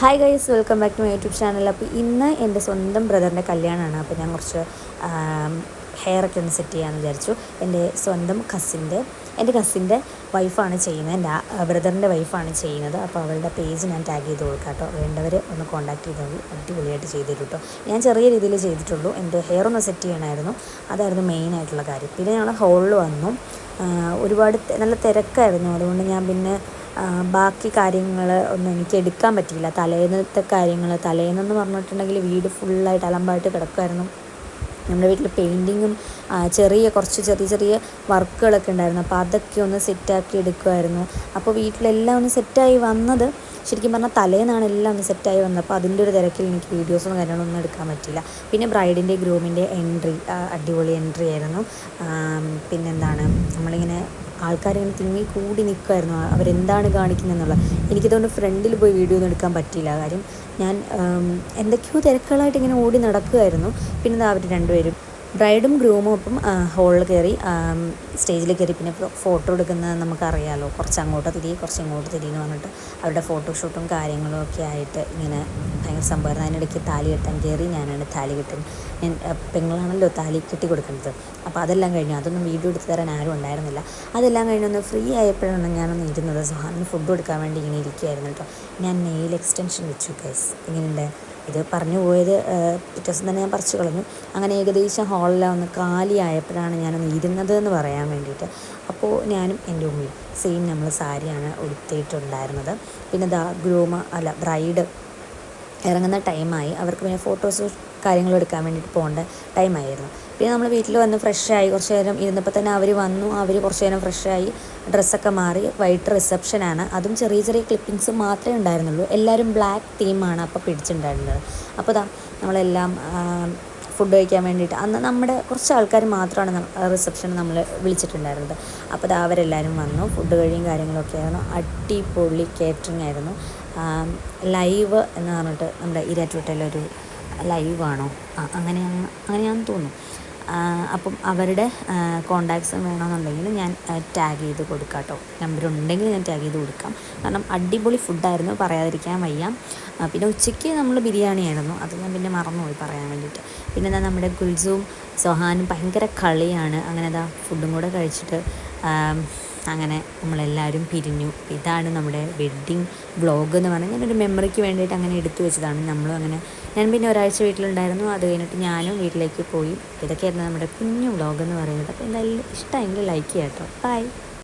Hi guys, welcome back to my YouTube channel. അപ്പോൾ ഇന്ന് എൻ്റെ സ്വന്തം ബ്രദറിൻ്റെ കല്യാണമാണ്. അപ്പോൾ ഞാൻ കുറച്ച് ഹെയറൊക്കെ ഒന്ന് സെറ്റ് ചെയ്യാമെന്ന് വിചാരിച്ചു. എൻ്റെ കസിൻ്റെ വൈഫാണ് ചെയ്യുന്നത്, എൻ്റെ ബ്രദറിൻ്റെ വൈഫാണ് ചെയ്യുന്നത്. അപ്പോൾ അവളുടെ പേജ് ഞാൻ ടാഗ് ചെയ്ത് കൊടുക്കാം കേട്ടോ. വേണ്ടവർ ഒന്ന് കോൺടാക്ട് ചെയ്താൽ അടിപൊളിയായിട്ട് ചെയ്ത് തരും കേട്ടോ. ഞാൻ ചെറിയ രീതിയിൽ ചെയ്തിട്ടുള്ളൂ, എൻ്റെ ഹെയർ ഒന്ന് സെറ്റ് ചെയ്യണമായിരുന്നു, അതായിരുന്നു മെയിനായിട്ടുള്ള കാര്യം. പിന്നെ ഞങ്ങൾ ഹോളിൽ വന്നു, ഒരുപാട് നല്ല തിരക്കായിരുന്നു. അതുകൊണ്ട് ഞാൻ പിന്നെ ബാക്കി കാര്യങ്ങൾ ഒന്നും എനിക്ക് എടുക്കാൻ പറ്റിയില്ല. തലേന്നെന്ന് പറഞ്ഞിട്ടുണ്ടെങ്കിൽ വീട് ഫുള്ളായിട്ട് അലമ്പായിട്ട് കിടക്കുമായിരുന്നു. നമ്മുടെ വീട്ടിൽ പെയിൻറ്റിങ്ങും കുറച്ച് ചെറിയ വർക്കുകളൊക്കെ ഉണ്ടായിരുന്നു. അപ്പോൾ അതൊക്കെ ഒന്ന് സെറ്റാക്കി എടുക്കുമായിരുന്നു. അപ്പോൾ വീട്ടിലെല്ലാം ഒന്ന് സെറ്റായി വന്നത് ശരിക്കും പറഞ്ഞാൽ തലേന്നാണ് എല്ലാം ഒന്ന് സെറ്റായി വന്നത്. അപ്പോൾ അതിൻ്റെ ഒരു തിരക്കിൽ എനിക്ക് വീഡിയോസും കാര്യങ്ങളൊന്നും എടുക്കാൻ പറ്റില്ല. പിന്നെ ബ്രൈഡിൻ്റെ ഗ്രൂമിൻ്റെ എൻട്രി അടിപൊളി എൻട്രി ആയിരുന്നു. പിന്നെന്താണ്, നമ്മളിങ്ങനെ ആൾക്കാരിങ്ങനെ തിങ്ങി കൂടി നിൽക്കുമായിരുന്നു, അവരെന്താണ് കാണിക്കുന്നതെന്നുള്ളത്. എനിക്കതുകൊണ്ട് ഫ്രണ്ടിൽ പോയി വീഡിയോ ഒന്നും എടുക്കാൻ പറ്റിയില്ല. കാര്യം ഞാൻ എന്തൊക്കെയോ തിരക്കുകളായിട്ട് ഇങ്ങനെ ഓടി നടക്കുമായിരുന്നു. പിന്നെ അവർ രണ്ടുപേരും ബ്രൈഡും ഗ്രൂമും ഒപ്പം ഹോളിൽ കയറി, സ്റ്റേജിൽ കയറി. പിന്നെ ഫോട്ടോ എടുക്കുന്നത് നമുക്കറിയാമല്ലോ, കുറച്ച് അങ്ങോട്ട് തിരി കുറച്ച് ഇങ്ങോട്ട് തിരി എന്ന് പറഞ്ഞിട്ട് അവരുടെ ഫോട്ടോഷൂട്ടും കാര്യങ്ങളും ഒക്കെ ആയിട്ട് ഇങ്ങനെ ഭയങ്കര സംഭവമായിരുന്നു. അതിനിടയ്ക്ക് താലി കെട്ടാൻ കയറി, ഞാനാണ് താലി കെട്ടാൻ. ഞാൻ പെങ്ങളാണല്ലോ താലി കെട്ടി കൊടുക്കുന്നത്. അപ്പോൾ അതെല്ലാം കഴിഞ്ഞു. അതൊന്നും വീഡിയോ എടുത്ത് തരാൻ ആരും ഉണ്ടായിരുന്നില്ല. അതെല്ലാം കഴിഞ്ഞൊന്ന് ഫ്രീ ആയപ്പോഴാണ് ഞാനൊന്ന് ഇരുന്നത്. സുഹാനിന് ഫുഡ് കൊടുക്കാൻ വേണ്ടി ഇങ്ങനെ ഇരിക്കുകയായിരുന്നു കേട്ടോ. ഞാൻ നെയിൽ എക്സ്റ്റൻഷൻ വെച്ചു ഗൈസ്. ഇങ്ങനെയുണ്ട്, ഇത് പറഞ്ഞു പോയത് പിറ്റേ ദിവസം തന്നെ ഞാൻ പറിച്ചു കളഞ്ഞു. അങ്ങനെ ഏകദേശം ഹോളിലാണ് ഒന്ന് കാലിയായപ്പോഴാണ് ഞാനൊന്ന് ഇരുന്നത് എന്ന് പറയാൻ വേണ്ടിയിട്ട്. അപ്പോൾ ഞാനും എൻ്റെ ഉമ്മയും സെയിം നമ്മൾ സാരിയാണ് ഉടുത്തിട്ടുണ്ടായിരുന്നത്. പിന്നെ ബ്രൈഡ് ഇറങ്ങുന്ന ടൈമായി. അവർക്ക് പിന്നെ ഫോട്ടോസ് കാര്യങ്ങളും എടുക്കാൻ വേണ്ടിയിട്ട് പോകേണ്ട ടൈമായിരുന്നു. പിന്നെ നമ്മൾ വീട്ടിൽ വന്ന് ഫ്രഷായി കുറച്ച് നേരം ഇരുന്നപ്പോൾ തന്നെ അവർ വന്നു. അവർ കുറച്ച് നേരം ഫ്രഷായി ഡ്രസ്സൊക്കെ മാറി. വൈകിട്ട് റിസപ്ഷനാണ്, അതും ചെറിയ ക്ലിപ്പിങ്സ് മാത്രമേ ഉണ്ടായിരുന്നുള്ളൂ. എല്ലാവരും ബ്ലാക്ക് തീമാണ് അപ്പോൾ പിടിച്ചിട്ടുണ്ടായിരുന്നത്. അപ്പോൾ നമ്മളെല്ലാം ഫുഡ് കഴിക്കാൻ വേണ്ടിയിട്ട് അന്ന് നമ്മുടെ കുറച്ച് ആൾക്കാർ മാത്രമാണ് റിസപ്ഷൻ നമ്മൾ വിളിച്ചിട്ടുണ്ടായിരുന്നത്. അപ്പോൾ അവരെല്ലാവരും വന്നു. ഫുഡ് കഴിയും കാര്യങ്ങളൊക്കെ ആയിരുന്നു. അടിപൊളി കേറ്ററിംഗ് ആയിരുന്നു. ലൈവ് എന്ന് പറഞ്ഞിട്ട് നമ്മുടെ ഇരാറ്റുപേട്ടയിലൊരു ലൈവാണോ അങ്ങനെയാണെന്ന് തോന്നുന്നു. അപ്പം അവരുടെ കോണ്ടാക്ട്സ് വേണമെന്നുണ്ടെങ്കിൽ ഞാൻ ടാഗ് ചെയ്ത് കൊടുക്കാം കേട്ടോ. നമ്പറുണ്ടെങ്കിൽ ഞാൻ ടാഗ് ചെയ്ത് കൊടുക്കാം. കാരണം അടിപൊളി ഫുഡായിരുന്നു, പറയാതിരിക്കാൻ വയ്യ. പിന്നെ ഉച്ചയ്ക്ക് നമ്മൾ ബിരിയാണി ആയിരുന്നു, അത് ഞാൻ പിന്നെ മറന്നുപോയി പറയാൻ വേണ്ടിയിട്ട്. പിന്നെ നമ്മുടെ ഗുൽസും സൊഹാനും ഭയങ്കര കളിയാണ്. അങ്ങനെ ഫുഡും കൂടെ കഴിച്ചിട്ട് അങ്ങനെ നമ്മളെല്ലാവരും പിരിഞ്ഞു. ഇതാണ് നമ്മുടെ വെഡ്ഡിങ് വ്ളോഗ് എന്ന് പറഞ്ഞാൽ ഞാനൊരു മെമ്മറിക്ക് വേണ്ടിയിട്ട് അങ്ങനെ എടുത്തു വെച്ചതാണ്. ഞാൻ പിന്നെ ഒരാഴ്ച വീട്ടിലുണ്ടായിരുന്നു. അത് കഴിഞ്ഞിട്ട് ഞാനും വീട്ടിലേക്ക് പോയി. ഇതൊക്കെയായിരുന്നു നമ്മുടെ കുഞ്ഞു വ്ളോഗ് എന്ന് പറയുന്നത്. അപ്പോൾ എന്തായാലും ഇഷ്ടമെങ്കിൽ ലൈക്ക് ചെയ്യാം കേട്ടോ. ബൈ.